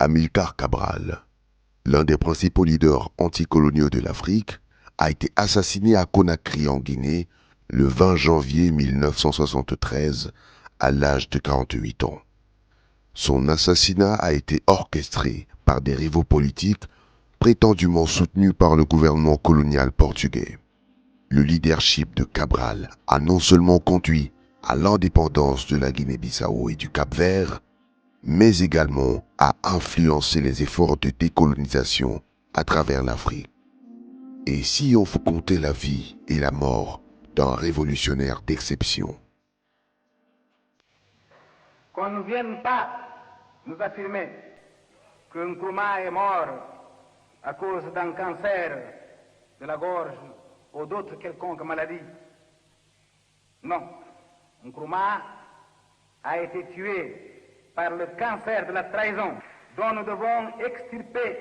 Amilcar Cabral, l'un des principaux leaders anticoloniaux de l'Afrique, a été assassiné à Conakry en Guinée le 20 janvier 1973 à l'âge de 48 ans. Son assassinat a été orchestré par des rivaux politiques prétendument soutenus par le gouvernement colonial portugais. Le leadership de Cabral a non seulement conduit à l'indépendance de la Guinée-Bissau et du Cap-Vert, mais également à influencer les efforts de décolonisation à travers l'Afrique. Et si on faut compter la vie et la mort d'un révolutionnaire d'exception? Qu'on ne vienne pas nous affirmer que Nkrumah est mort à cause d'un cancer de la gorge ou d'autres quelconques maladies. Non, Nkrumah a été tué par le cancer de la trahison, dont nous devons extirper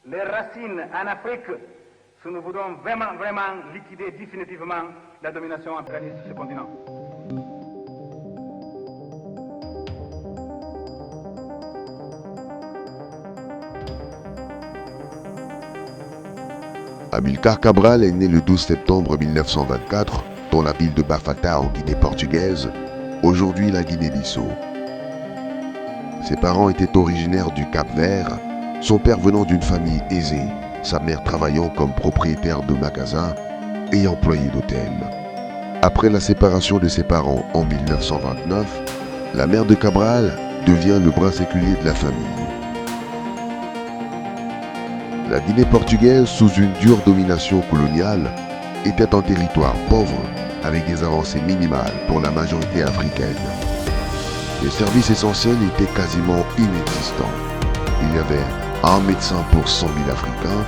les racines en Afrique si nous voulons vraiment liquider définitivement la domination impérialiste sur ce continent. Amilcar Cabral est né le 12 septembre 1924 dans la ville de Bafata en Guinée portugaise, aujourd'hui la Guinée-Bissau. Ses parents étaient originaires du Cap-Vert, son père venant d'une famille aisée, sa mère travaillant comme propriétaire de magasin et employée d'hôtel. Après la séparation de ses parents en 1929, la mère de Cabral devient le bras séculier de la famille. La Guinée portugaise, sous une dure domination coloniale, était un territoire pauvre avec des avancées minimales pour la majorité africaine. Les services essentiels étaient quasiment inexistants. Il y avait un médecin pour 100 000 Africains,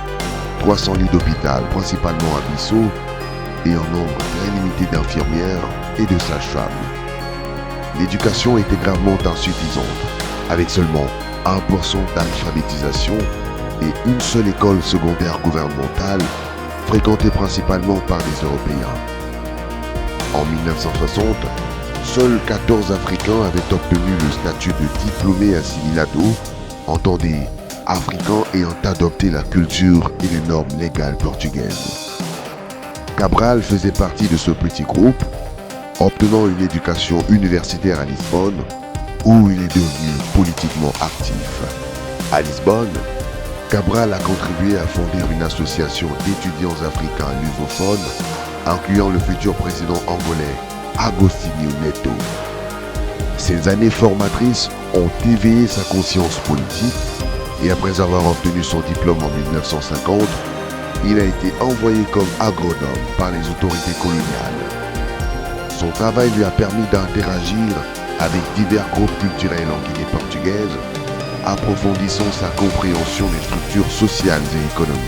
300 lits d'hôpital principalement à Bissau et un nombre très limité d'infirmières et de sages-femmes. L'éducation était gravement insuffisante, avec seulement 1% d'alphabétisation et une seule école secondaire gouvernementale, fréquentée principalement par des Européens. En 1960, seuls 14 Africains avaient obtenu le statut de diplômé assimilado, entendez Africains ayant adopté la culture et les normes légales portugaises. Cabral faisait partie de ce petit groupe, obtenant une éducation universitaire à Lisbonne, où il est devenu politiquement actif. À Lisbonne, Cabral a contribué à fonder une association d'étudiants africains lusophones, incluant le futur président angolais Agostinho Neto. Ces années formatrices ont éveillé sa conscience politique et après avoir obtenu son diplôme en 1950, il a été envoyé comme agronome par les autorités coloniales. Son travail lui a permis d'interagir avec divers groupes culturels en Guinée portugaise, approfondissant sa compréhension des structures sociales et économiques.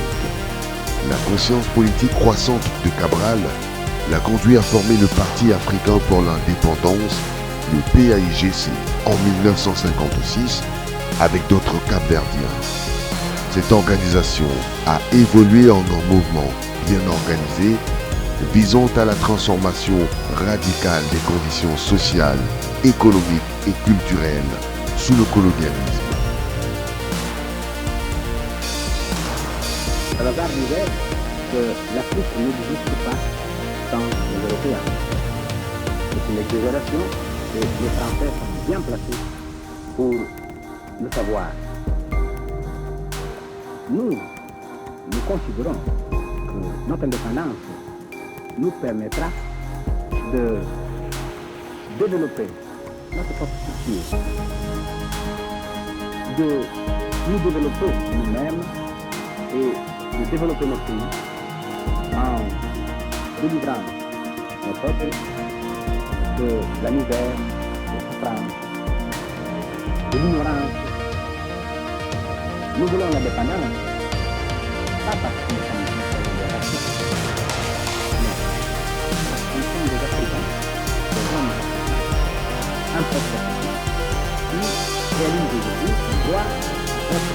La conscience politique croissante de Cabral l'a conduit à former le Parti africain pour l'indépendance, le PAIGC, en 1956, avec d'autres Cap-Verdiens. Cette organisation a évolué en un mouvement bien organisé, visant à la transformation radicale des conditions sociales, économiques et culturelles sous le colonialisme. Salazar disait que l'Afrique n'existe pas sans les Européens. C'est une exagération et les Français sont bien placés pour le savoir. Nous considérons que notre indépendance nous permettra de développer notre propre culture, de nous développer nous-mêmes et de développer notre pays en délivrant nos peuples de la misère, de la souffrance, de l'ignorance. Nous voulons l'indépendance, pas parce que nous sommes des racistes, non, parce que nous sommes des Africains, des hommes en perspective, qui réalisent aujourd'hui un droit d'être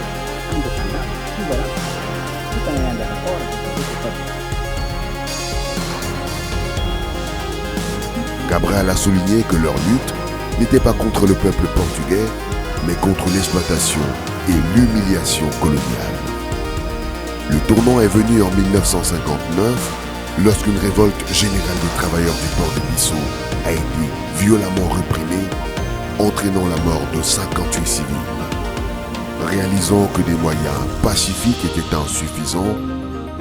indépendant, souverain, tout en ayant des rapports avec ce peuple. Cabral a souligné que leur lutte n'était pas contre le peuple portugais, mais contre l'exploitation et l'humiliation coloniale. Le tournant est venu en 1959, lorsqu'une révolte générale des travailleurs du port de Bissau a été violemment réprimée, entraînant la mort de 58 civils. Réalisant que des moyens pacifiques étaient insuffisants,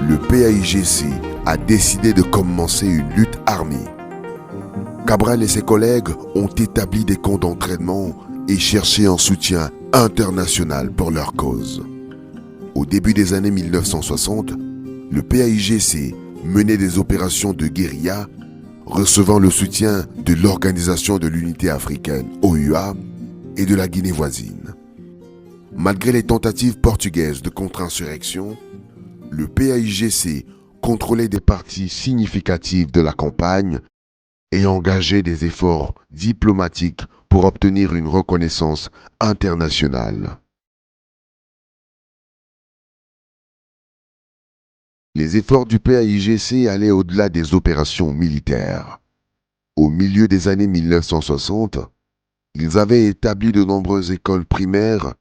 le PAIGC a décidé de commencer une lutte armée. Cabral et ses collègues ont établi des camps d'entraînement et cherché un soutien international pour leur cause. Au début des années 1960, le PAIGC menait des opérations de guérilla, recevant le soutien de l'Organisation de l'Unité africaine, OUA, et de la Guinée voisine. Malgré les tentatives portugaises de contre-insurrection, le PAIGC contrôlait des parties significatives de la campagne et engageait des efforts diplomatiques pour obtenir une reconnaissance internationale. Les efforts du PAIGC allaient au-delà des opérations militaires. Au milieu des années 1960, ils avaient établi de nombreuses écoles primaires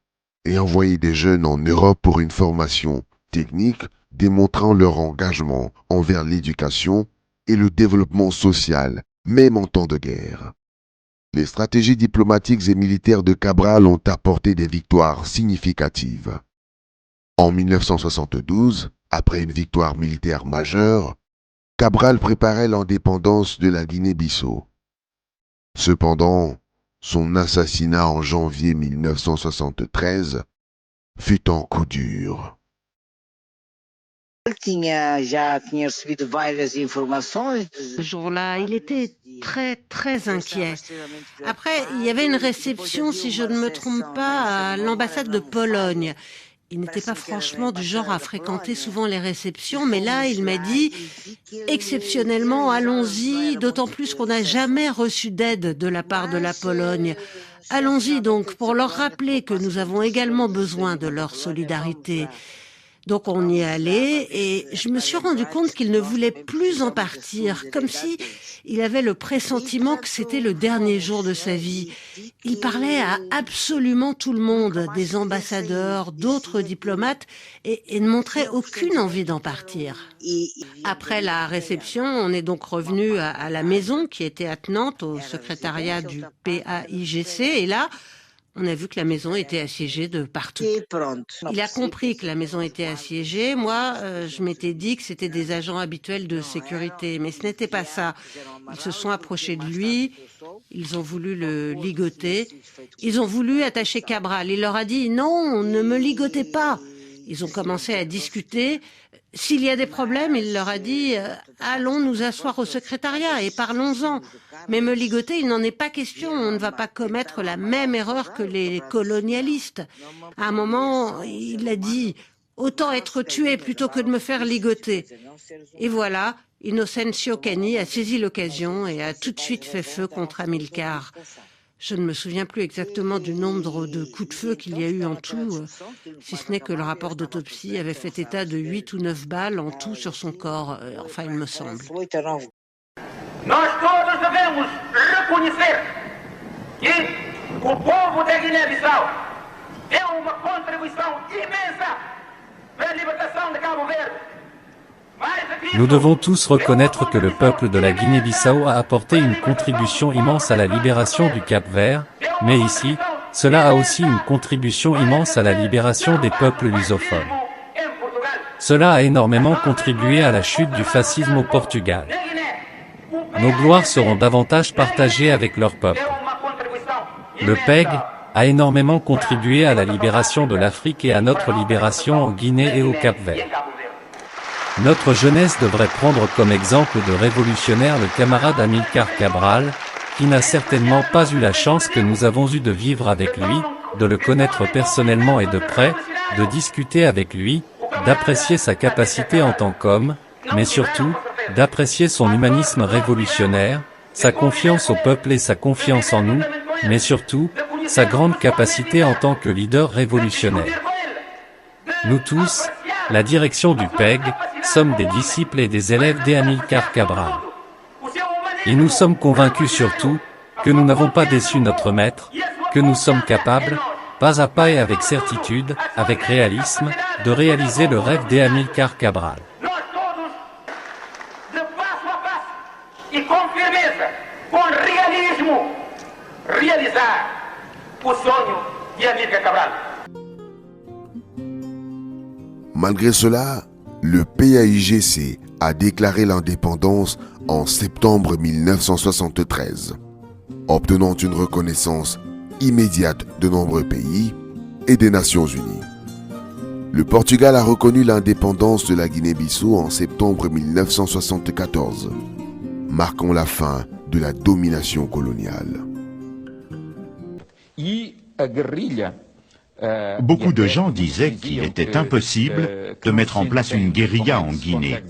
et envoyé des jeunes en Europe pour une formation technique démontrant leur engagement envers l'éducation et le développement social, même en temps de guerre. Les stratégies diplomatiques et militaires de Cabral ont apporté des victoires significatives. En 1972, après une victoire militaire majeure, Cabral préparait l'indépendance de la Guinée-Bissau. Cependant, son assassinat en janvier 1973 fut un coup dur. Ce jour-là, il était très inquiet. Après, il y avait une réception, si je ne me trompe pas, à l'ambassade de Pologne. Il n'était pas franchement du genre à fréquenter souvent les réceptions, mais là, il m'a dit « Exceptionnellement, allons-y, d'autant plus qu'on n'a jamais reçu d'aide de la part de la Pologne. Allons-y donc pour leur rappeler que nous avons également besoin de leur solidarité. » Donc on y est allé et je me suis rendu compte qu'il ne voulait plus en partir, comme si il avait le pressentiment que c'était le dernier jour de sa vie. Il parlait à absolument tout le monde, des ambassadeurs, d'autres diplomates, et ne montrait aucune envie d'en partir. Après la réception, on est donc revenu à la maison qui était attenante au secrétariat du PAIGC et là, on a vu que la maison était assiégée de partout. Il a compris que la maison était assiégée. Moi, je m'étais dit que c'était des agents habituels de sécurité, mais ce n'était pas ça. Ils se sont approchés de lui, ils ont voulu le ligoter, ils ont voulu attacher Cabral. Il leur a dit « Non, ne me ligotez pas !» Ils ont commencé à discuter. S'il y a des problèmes, il leur a dit « Allons nous asseoir au secrétariat et parlons-en. Mais me ligoter, il n'en est pas question. On ne va pas commettre la même erreur que les colonialistes. » À un moment, il a dit « Autant être tué plutôt que de me faire ligoter. » Et voilà, Innocencio Cani a saisi l'occasion et a tout de suite fait feu contre Amilcar. Je ne me souviens plus exactement du nombre de coups de feu qu'il y a eu en tout, si ce n'est que le rapport d'autopsie avait fait état de 8 ou 9 balles en tout sur son corps, enfin il me semble. Nós todos devemos reconhecer que o povo da Guiné-Bissau deu uma contribuição imensa para a libertação de Cabo Verde. Nous devons tous reconnaître que le peuple de la Guinée-Bissau a apporté une contribution immense à la libération du Cap-Vert, mais ici, cela a aussi une contribution immense à la libération des peuples lusophones. Cela a énormément contribué à la chute du fascisme au Portugal. Nos gloires seront davantage partagées avec leur peuple. Le PEG a énormément contribué à la libération de l'Afrique et à notre libération en Guinée et au Cap-Vert. Notre jeunesse devrait prendre comme exemple de révolutionnaire le camarade Amilcar Cabral, qui n'a certainement pas eu la chance que nous avons eue de vivre avec lui, de le connaître personnellement et de près, de discuter avec lui, d'apprécier sa capacité en tant qu'homme, mais surtout, d'apprécier son humanisme révolutionnaire, sa confiance au peuple et sa confiance en nous, mais surtout, sa grande capacité en tant que leader révolutionnaire. Nous tous, la direction du PEG, sommes des disciples et des élèves d'Amilcar Cabral. Et nous sommes convaincus surtout que nous n'avons pas déçu notre maître, que nous sommes capables, pas à pas et avec certitude, avec réalisme, de réaliser le rêve d'Amílcar Cabral. Nós todos, de passo a passo e com firmeza, com realismo, realizar o sonho de Amílcar Cabral. Malgré cela, le PAIGC a déclaré l'indépendance en septembre 1973, obtenant une reconnaissance immédiate de nombreux pays et des Nations Unies. Le Portugal a reconnu l'indépendance de la Guinée-Bissau en septembre 1974, marquant la fin de la domination coloniale. Beaucoup de gens disaient qu'il était impossible de mettre en place une guérilla en Guinée,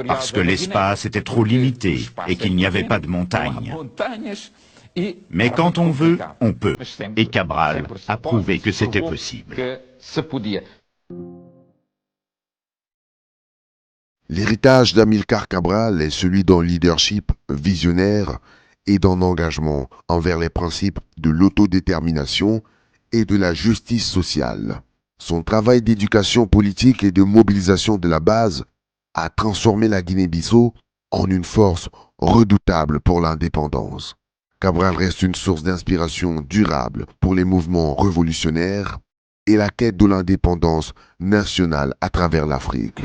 parce que l'espace était trop limité et qu'il n'y avait pas de montagnes. Mais quand on veut, on peut. Et Cabral a prouvé que c'était possible. L'héritage d'Amílcar Cabral est celui d'un leadership visionnaire et d'un engagement envers les principes de l'autodétermination et de la justice sociale. Son travail d'éducation politique et de mobilisation de la base a transformé la Guinée-Bissau en une force redoutable pour l'indépendance. Cabral reste une source d'inspiration durable pour les mouvements révolutionnaires et la quête de l'indépendance nationale à travers l'Afrique.